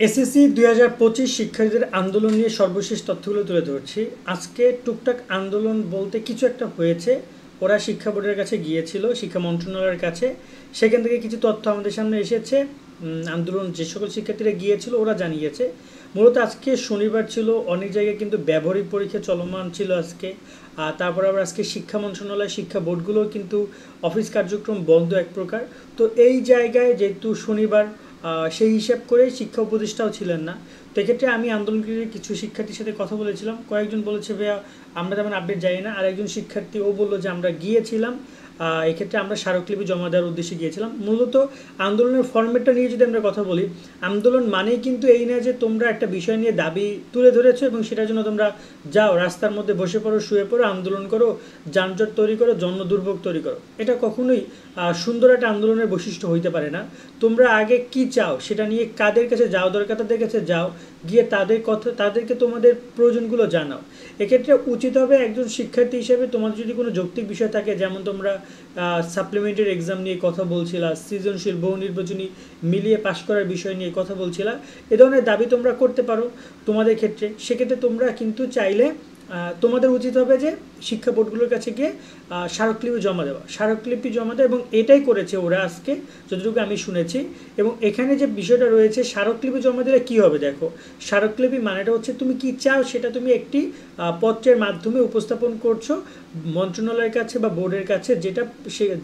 SSC 2025 শিক্ষার্থীদের আন্দোলন নিয়ে সর্বশেষ তথ্যগুলো তুলে ধরছি। আজকে টুকটাক আন্দোলন বলতে কিছু একটা হয়েছে। ওরা শিক্ষা বোর্ডের কাছে গিয়েছিল, শিক্ষা মন্ত্রণালয়ের কাছে। সেখান থেকে কিছু তথ্য আমাদের সামনে এসেছে। আন্দোলন যে সকল শিক্ষার্থীরা গিয়েছিল ওরা জানিয়েছে। মূলত আজকে শনিবার ছিল, অনেক জায়গায় কিন্তু ব্যবহারিক পরীক্ষা চলমান ছিল আজকে। তারপর আবার আজকে শিক্ষা মন্ত্রণালয়, শিক্ষা বোর্ডগুলোও কিন্তু অফিস কার্যক্রম বন্ধ এক প্রকার। তো এই জায়গায় যেহেতু শনিবার, সেই হিসাব করে শিক্ষা উপদেষ্টাও ছিলেন না। তো এক্ষেত্রে আমি আন্দোলনকারী কিছু শিক্ষার্থীর সাথে কথা বলেছিলাম। কয়েকজন বলেছে ভাইয়া আমরা তেমন আপডেট জানি না, আর একজন শিক্ষার্থী ও বললো যে আমরা গিয়েছিলাম, এক্ষেত্রে আমরা স্মারকলিপি জমা দেওয়ার উদ্দেশ্যে গিয়েছিলাম। মূলত আন্দোলনের ফরম্যাটটা নিয়ে যদি আমরা কথা বলি, আন্দোলন মানেই কিন্তু এই না যে তোমরা একটা বিষয় নিয়ে দাবি তুলে ধরেছো এবং সেটার জন্য তোমরা যাও রাস্তার মধ্যে বসে পড়ো, শুয়ে পড়ো, আন্দোলন করো, যানজট তৈরি করো, জনদুর্ভোগ তৈরি করো। এটা কখনোই সুন্দর একটা আন্দোলনের বৈশিষ্ট্য হইতে পারে না। তোমরা আগে কি চাও সেটা নিয়ে কাদের কাছে যাও, দরকার তাদের কাছে যাও, গিয়ে তাদেরকে তোমাদের প্রয়োজনগুলো জানাও। এক্ষেত্রে উচিত হবে একজন শিক্ষার্থী হিসেবে তোমাদের যদি কোনো যৌক্তিক বিষয় থাকে, যেমন তোমরা সাপ্লিমেন্টারি এক্সাম নিয়ে কথা বলছিলা, সৃজনশীল বহু নির্বাচনী মিলিয়ে পাশ করার বিষয় নিয়ে কথা বলছিলা, এ ধরনের দাবি তোমরা করতে পারো তোমাদের ক্ষেত্রে। সেক্ষেত্রে তোমরা কিন্তু চাইলে তোমাদের উচিত হবে যে শিক্ষা বোর্ডগুলোর কাছে গিয়ে স্মারকলিপি জমা দেওয়া, স্মারকলিপি জমা দেওয়া, এবং এটাই করেছে ওরা আজকে যতটুকু আমি শুনেছি। এবং এখানে যে বিষয়টা রয়েছে, স্মারকলিপি জমা দিলে কী হবে দেখো, স্মারকলিপি মানেটা হচ্ছে তুমি কি চাও সেটা তুমি একটি পত্রের মাধ্যমে উপস্থাপন করছো মন্ত্রণালয়ের কাছে বা বোর্ডের কাছে,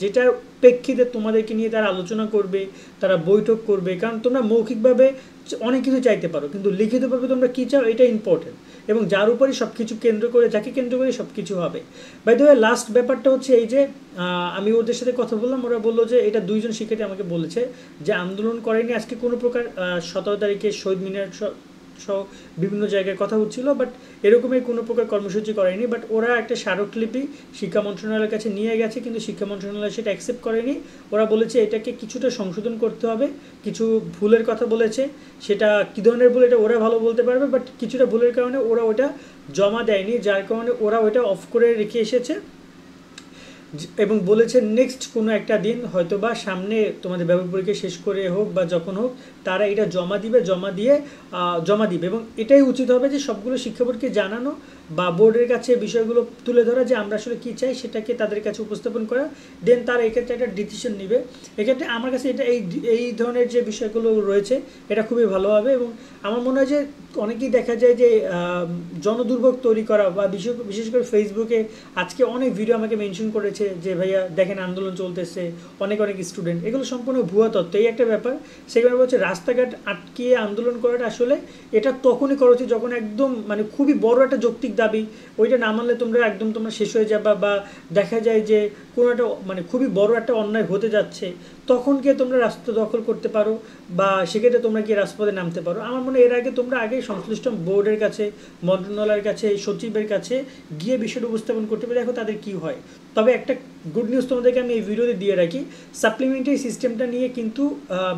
যেটার প্রেক্ষিতে তোমাদেরকে নিয়ে তারা আলোচনা করবে, তারা বৈঠক করবে। কারণ তোমরা মৌখিকভাবে অনেক কিছু চাইতে পারো, কিন্তু লিখিতভাবে তোমরা কী চাও এটা ইম্পর্টেন্ট, এবং যার উপরই সব কিছু কেন্দ্র করে, যাকে কেন্দ্র করে সব কিছু হবে। বাই দ্য ওয়ে, লাস্ট ব্যাপারটা হচ্ছে এই যে আমি ওদের সাথে কথা বললাম, ওরা বললো যে এটা দুইজন শিক্ষার্থী আমাকে বলেছে যে আন্দোলন করেনি আজকে কোনো প্রকার। 17 তারিখে শহীদ মিনার সহ বিভিন্ন জায়গায় কথা হচ্ছিল, বাট এরকমই কোনো প্রকার কর্মসূচি করেনি। বাট ওরা একটা স্মারকলিপি শিক্ষা মন্ত্রণালয়ের কাছে নিয়ে গেছে, কিন্তু শিক্ষা মন্ত্রণালয় সেটা অ্যাকসেপ্ট করেনি। ওরা বলেছে এটাকে কিছুটা সংশোধন করতে হবে, কিছু ভুলের কথা বলেছে। সেটা কী ধরনের ভুল এটা ওরা ভালো বলতে পারবে, বাট কিছুটা ভুলের কারণে ওরা ওটা জমা দেয়নি, যার কারণে ওরা ওটা অফ করে রেখে এসেছে এবং বলেছে নেক্সট কোনো একটা দিন হয়তো বা সামনে তোমাদের ব্যবহারিক পরীক্ষা শেষ করে হোক বা যখন হোক তারা এটা জমা দিবে এবং এটাই উচিত হবে যে সবগুলো শিক্ষা বোর্ডকে জানানো বা বোর্ডের কাছে বিষয়গুলো তুলে ধরা যে আমরা আসলে কী চাই সেটাকে তাদের কাছে উপস্থাপন করা, দেন তারা এক্ষেত্রে একটা ডিসিশন নেবে। এক্ষেত্রে আমার কাছে এটা এই ধরনের যে বিষয়গুলো রয়েছে এটা খুবই ভালো হবে। এবং আমার মনে হয় যে অনেকেই দেখা যায় যে জনদুর্ভোগ তৈরি করা, বা বিশেষ করে ফেসবুকে আজকে অনেক ভিডিও আমাকে মেনশন করেছে যে ভাইয়া দেখেন আন্দোলন চলতেছে, অনেক স্টুডেন্ট, এগুলো সম্পূর্ণ ভুয়া তথ্য। এই একটা ব্যাপার। সেখানে বলছে রাস্তাঘাট আটকিয়ে আন্দোলন করাটা আসলে এটা তখনই করা উচিত যখন একদম মানে খুবই বড় একটা যৌক্তিক দাবি, ওইটা না মানলে তোমরা শেষ হয়ে যাবা, বা দেখা যায় যে কোনো একটা মানে খুবই বড় একটা অন্যায় হতে যাচ্ছে, তখন গিয়ে তোমরা রাস্তা দখল করতে পারো বা সেক্ষেত্রে তোমরা গিয়ে রাজপথে নামতে পারো। আমার মনে হয় এর আগে তোমরা সংশ্লিষ্ট বোর্ডের কাছে, মন্ত্রণালয়ের কাছে, সচিবের কাছে গিয়ে বিষয়টা উপস্থাপন করতে পারে, দেখো তাদের কি হয়। তবে একটা গুড নিউজ তোমাদেরকে আমি এই ভিডিওতে দিয়ে রাখি, সাপ্লিমেন্টারি সিস্টেমটা নিয়ে কিন্তু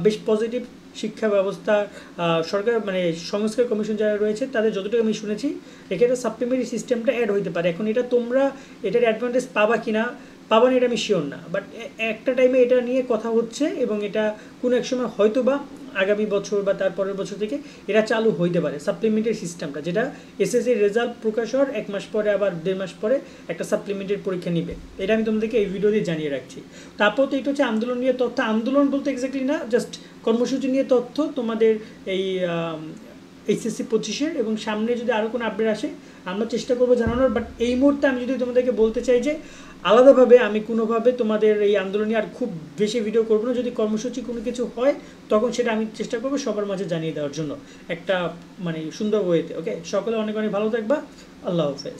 বেশ পজিটিভ শিক্ষা ব্যবস্থা, সরকার মানে সংস্কার কমিশন যারা রয়েছে তাদের যতটুকু আমি শুনেছি, এক্ষেত্রে সাপ্লিমেন্টারি সিস্টেমটা অ্যাড হইতে পারে। এখন এটা তোমরা এটার অ্যাডভান্টেজ পাবা কিনা পাবা না এটা আমি শিওর না, বাট একটা টাইমে এটা নিয়ে কথা হচ্ছে এবং এটা কোনো এক সময় হয়তো বা আগামী বছর বা তার পরের বছর থেকে এটা চালু হইতে পারে সাপ্লিমেন্টারি সিস্টেমটা, যেটা এসএসসির রেজাল্ট প্রকাশ হওয়ার 1 মাস পরে আবার 1.5 মাস পরে একটা সাপ্লিমেন্টারি পরীক্ষা নিবে। এটা আমি তোমাদেরকে এই ভিডিও দিয়ে জানিয়ে রাখছি। তারপর তো এটা হচ্ছে আন্দোলন নিয়ে তথ্য, আন্দোলন বলতে এক্স্যাক্টলি না, জাস্ট কর্মসূচি নিয়ে তথ্য তোমাদের এই এইচএসসি 25-এর, এবং সামনে যদি আরও কোনো আপডেট আসে আমরা চেষ্টা করবো জানানোর। বাট এই মুহূর্তে আমি যদি তোমাদেরকে বলতে চাই যে আলাদাভাবে আমি কোনোভাবে তোমাদের এই আন্দোলনে আর খুব বেশি ভিডিও করবো না। যদি কর্মসূচি কোনো কিছু হয় তখন সেটা আমি চেষ্টা করবো সবার মাঝে জানিয়ে দেওয়ার জন্য একটা মানে সুন্দর ওয়েতে। ওকে, সকলে অনেক ভালো থাকবা। আল্লাহ হাফেজ।